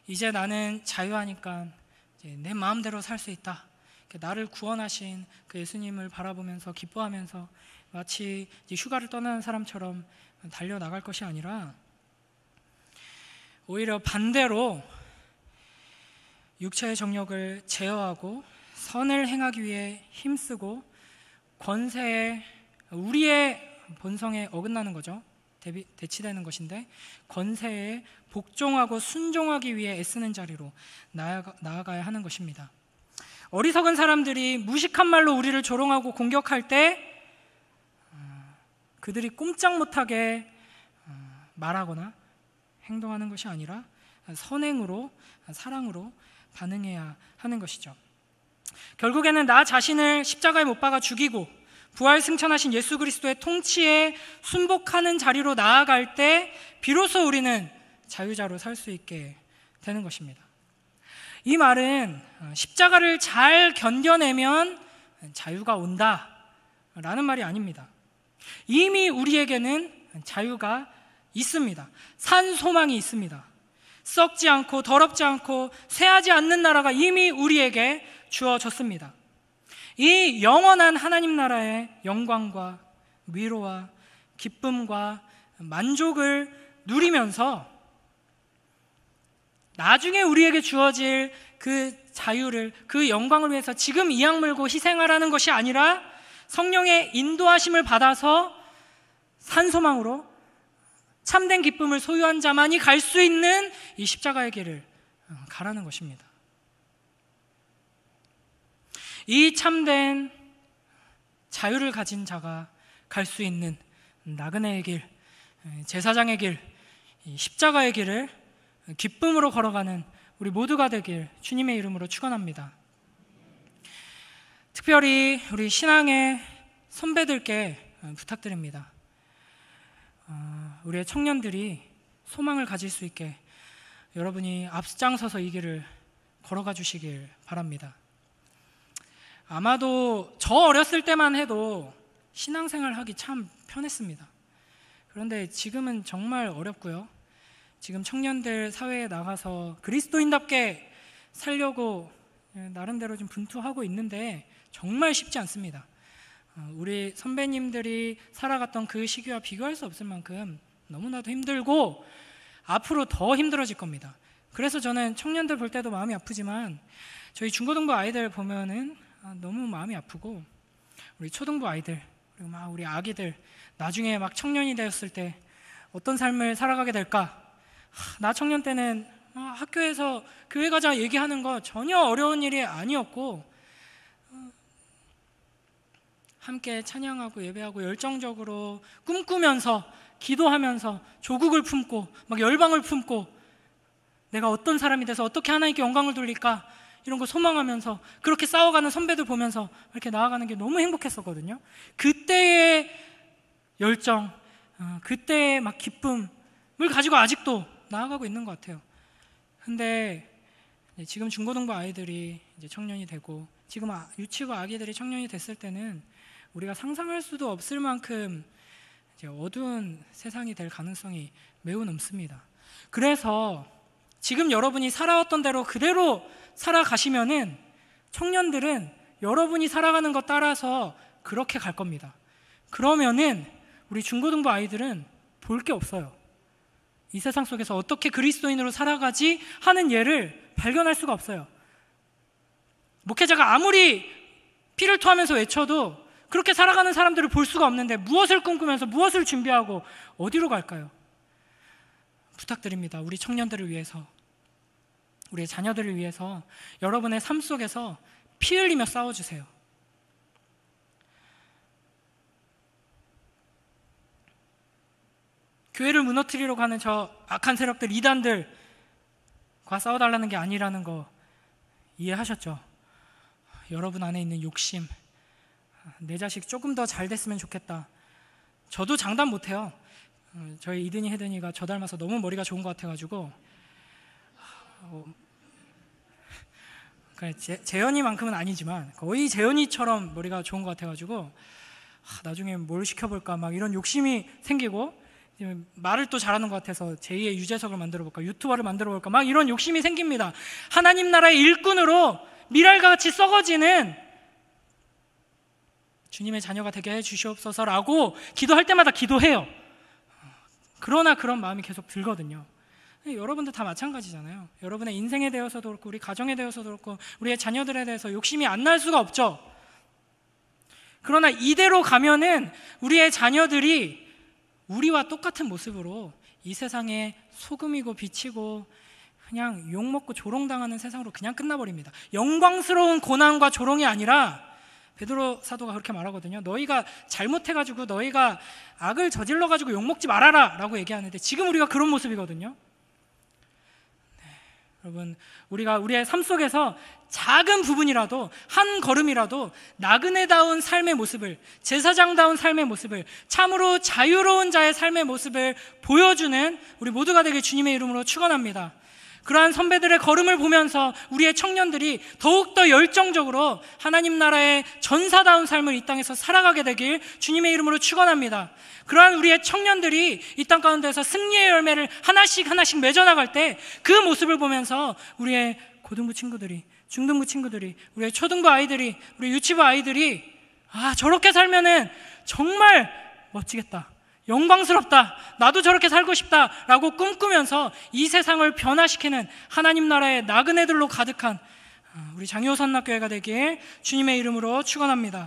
이제 나는 자유하니까 이제 내 마음대로 살 수 있다, 나를 구원하신 그 예수님을 바라보면서 기뻐하면서 마치 이제 휴가를 떠나는 사람처럼 달려나갈 것이 아니라 오히려 반대로 육체의 정욕을 제어하고 선을 행하기 위해 힘쓰고 권세에 우리의 본성에 어긋나는 거죠. 대치되는 것인데 권세에 복종하고 순종하기 위해 애쓰는 자리로 나아가야 하는 것입니다. 어리석은 사람들이 무식한 말로 우리를 조롱하고 공격할 때 그들이 꼼짝 못하게 말하거나 행동하는 것이 아니라 선행으로, 사랑으로 반응해야 하는 것이죠. 결국에는 나 자신을 십자가에 못 박아 죽이고 부활 승천하신 예수 그리스도의 통치에 순복하는 자리로 나아갈 때 비로소 우리는 자유자로 살 수 있게 되는 것입니다. 이 말은 십자가를 잘 견뎌내면 자유가 온다라는 말이 아닙니다. 이미 우리에게는 자유가 있습니다. 산 소망이 있습니다. 썩지 않고 더럽지 않고 쇠하지 않는 나라가 이미 우리에게 주어졌습니다. 이 영원한 하나님 나라의 영광과 위로와 기쁨과 만족을 누리면서 나중에 우리에게 주어질 그 자유를, 그 영광을 위해서 지금 이악 물고 희생하라는 것이 아니라 성령의 인도하심을 받아서 산소망으로 참된 기쁨을 소유한 자만이 갈 수 있는 이 십자가의 길을 가라는 것입니다. 이 참된 자유를 가진 자가 갈 수 있는 나그네의 길, 제사장의 길, 십자가의 길을 기쁨으로 걸어가는 우리 모두가 되길 주님의 이름으로 축원합니다. 특별히 우리 신앙의 선배들께 부탁드립니다. 우리의 청년들이 소망을 가질 수 있게 여러분이 앞장서서 이 길을 걸어가 주시길 바랍니다. 아마도 저 어렸을 때만 해도 신앙생활 하기 참 편했습니다. 그런데 지금은 정말 어렵고요. 지금 청년들 사회에 나가서 그리스도인답게 살려고 나름대로 좀 분투하고 있는데 정말 쉽지 않습니다. 우리 선배님들이 살아갔던 그 시기와 비교할 수 없을 만큼 너무나도 힘들고 앞으로 더 힘들어질 겁니다. 그래서 저는 청년들 볼 때도 마음이 아프지만 저희 중고등부 아이들 보면은 너무 마음이 아프고 우리 초등부 아이들 그리고 막 우리 아기들 나중에 막 청년이 되었을 때 어떤 삶을 살아가게 될까? 나 청년 때는 학교에서 교회 가자 얘기하는 거 전혀 어려운 일이 아니었고 함께 찬양하고 예배하고 열정적으로 꿈꾸면서 기도하면서 조국을 품고 막 열방을 품고 내가 어떤 사람이 돼서 어떻게 하나님께 영광을 돌릴까 이런 거 소망하면서 그렇게 싸워가는 선배들 보면서 이렇게 나아가는 게 너무 행복했었거든요. 그때의 열정, 그때의 막 기쁨을 가지고 아직도 나아가고 있는 것 같아요. 근데 지금 중고등부 아이들이 이제 청년이 되고 지금 유치부 아기들이 청년이 됐을 때는 우리가 상상할 수도 없을 만큼 이제 어두운 세상이 될 가능성이 매우 높습니다. 그래서 지금 여러분이 살아왔던 대로 그대로 살아가시면은 청년들은 여러분이 살아가는 것 따라서 그렇게 갈 겁니다. 그러면은 우리 중고등부 아이들은 볼 게 없어요. 이 세상 속에서 어떻게 그리스도인으로 살아가지 하는 예를 발견할 수가 없어요. 목회자가 아무리 피를 토하면서 외쳐도 그렇게 살아가는 사람들을 볼 수가 없는데 무엇을 꿈꾸면서 무엇을 준비하고 어디로 갈까요? 부탁드립니다. 우리 청년들을 위해서, 우리의 자녀들을 위해서 여러분의 삶 속에서 피 흘리며 싸워주세요. 교회를 무너뜨리려고 하는 저 악한 세력들, 이단들과 싸워달라는 게 아니라는 거 이해하셨죠? 여러분 안에 있는 욕심, 내 자식 조금 더 잘 됐으면 좋겠다. 저도 장담 못해요. 저희 이든이 혜든이가 저 닮아서 너무 머리가 좋은 것 같아가지고 재현이만큼은 아니지만 거의 재현이처럼 머리가 좋은 것 같아가지고 나중에 뭘 시켜볼까 막 이런 욕심이 생기고 말을 또 잘하는 것 같아서 제2의 유재석을 만들어볼까, 유튜버를 만들어볼까 막 이런 욕심이 생깁니다. 하나님 나라의 일꾼으로 미랄과 같이 썩어지는 주님의 자녀가 되게 해주시옵소서라고 기도할 때마다 기도해요. 그러나 그런 마음이 계속 들거든요. 여러분들 다 마찬가지잖아요. 여러분의 인생에 대해서도 그렇고 우리 가정에 대해서도 그렇고 우리의 자녀들에 대해서 욕심이 안 날 수가 없죠. 그러나 이대로 가면은 우리의 자녀들이 우리와 똑같은 모습으로 이 세상에 소금이고 빛이고 그냥 욕먹고 조롱당하는 세상으로 그냥 끝나버립니다. 영광스러운 고난과 조롱이 아니라 베드로 사도가 그렇게 말하거든요. 너희가 잘못해가지고 너희가 악을 저질러가지고 욕먹지 말아라 라고 얘기하는데 지금 우리가 그런 모습이거든요. 여러분, 우리가 우리의 삶 속에서 작은 부분이라도 한 걸음이라도 나그네다운 삶의 모습을, 제사장다운 삶의 모습을, 참으로 자유로운 자의 삶의 모습을 보여주는 우리 모두가 되길 주님의 이름으로 축원합니다. 그러한 선배들의 걸음을 보면서 우리의 청년들이 더욱더 열정적으로 하나님 나라의 전사다운 삶을 이 땅에서 살아가게 되길 주님의 이름으로 축원합니다. 그러한 우리의 청년들이 이 땅 가운데서 승리의 열매를 하나씩 맺어나갈 때 그 모습을 보면서 우리의 고등부 친구들이, 중등부 친구들이, 우리의 초등부 아이들이, 우리 유치부 아이들이 저렇게 살면은 정말 멋지겠다, 영광스럽다, 나도 저렇게 살고 싶다 라고 꿈꾸면서 이 세상을 변화시키는 하나님 나라의 나그네들로 가득한 우리 장효선락교회가 되길 주님의 이름으로 축원합니다.